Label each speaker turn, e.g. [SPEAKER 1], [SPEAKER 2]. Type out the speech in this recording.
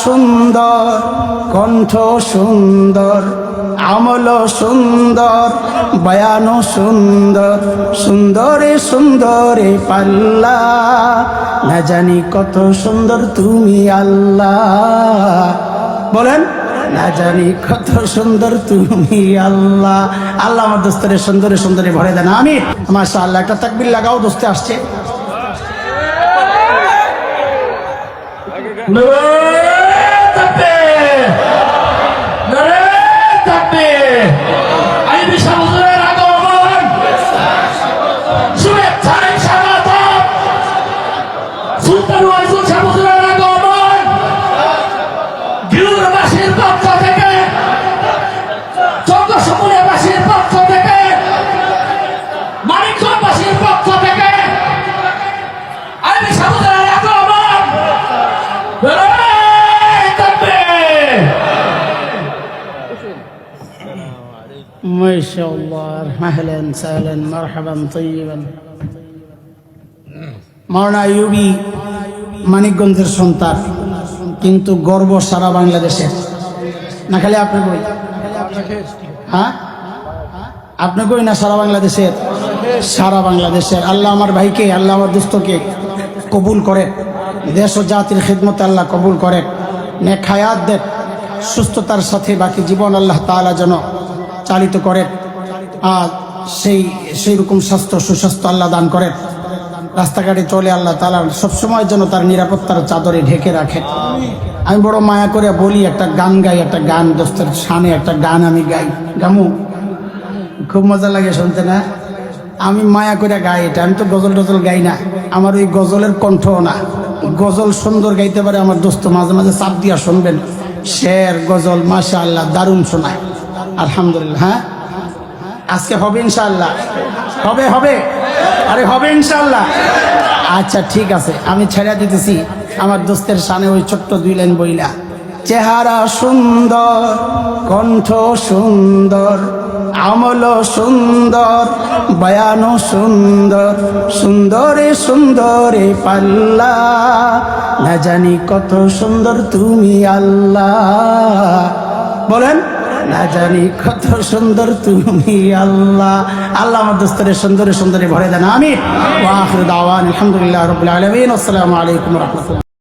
[SPEAKER 1] সুন্দর কণ্ঠ সুন্দর, আমল সুন্দর, বয়ানও সুন্দর, সুন্দরে সুন্দরে পাল্লা, না জানি কত সুন্দর তুমি আল্লাহ। বলেন, না জানি কত সুন্দর তুমি আল্লাহ। আল্লাহ আমার দোস্তরে সুন্দরে সুন্দরে ভরে দেন, আমিন। মাশাআল্লাহ, একটা তাকবীর লাগাও, দোস্তে আসছে। মাশাআল্লাহ, আহলান সাহলান মারহাবান তাইয়িবান। মাওলানা আইয়ুবী মানিকগঞ্জের সন্তান, কিন্তু গর্ব সারা বাংলাদেশের। না খালি আপনি কই? হ্যাঁ, আপনি কই না সারা বাংলাদেশের? সারা বাংলাদেশের। আল্লাহ আমার ভাইকে, আল্লাহ আমার দোস্তকে কবুল করে, দেশ ও জাতির খিদমতে আল্লাহ কবুল করে, নেক হায়াত দেন, সুস্থতার সাথে বাকি জীবন আল্লাহ তাআলা যেন চালিত করেন। আর সেই রকম স্বাস্থ্য, সুস্বাস্থ্য আল্লাহ দান করেন। রাস্তাঘাটে চলে আল্লাহ তাআলা সবসময় যেন তার নিরাপত্তার চাদরে ঢেকে রাখেন। আমি বড় মায়া করে বলি, একটা গান গাই, একটা গান দোস্তের সামনে একটা গান আমি গাই, গামু, খুব মজা লাগে শুনতে না? আমি মায়া করে গাই এটা। আমি তো গজল টজল গাই না, আমার ওই গজলের কণ্ঠও না। গজল সুন্দর গাইতে পারে আমার দোস্ত, মাঝে মাঝে চাপ দিয়া শুনবেন। শের গজল মাশাআল্লাহ দারুণ শোনায়, আলহামদুলিল্লাহ। হ্যাঁ, আজকে হবে ইনশাআল্লাহ, হবে হবে, আরে হবে ইনশাআল্লাহ। আচ্ছা ঠিক আছে, আমি ছেড়ে দিতেছি আমার দোস্তের সামনে ওই ছোট্ট 2 লাইন বইলা। চেহারা সুন্দর, কণ্ঠ সুন্দর, আমল সুন্দর, বয়ানও সুন্দর, সুন্দরে সুন্দরে পাল্লা, না জানি কত সুন্দর তুমি আল্লাহ। বলেন, না জানি কত সুন্দর তুমি আল্লাহ। আল্লাহ আমার দোস্তরে সুন্দরে সুন্দরে ভরে দেন, আমিন। ওয়া আখিরু দাওয়ানা আলহামদুলিল্লাহি রাব্বিল আলামিন। আসসালামু আলাইকুম ওয়া রাহমাতুল্লাহ।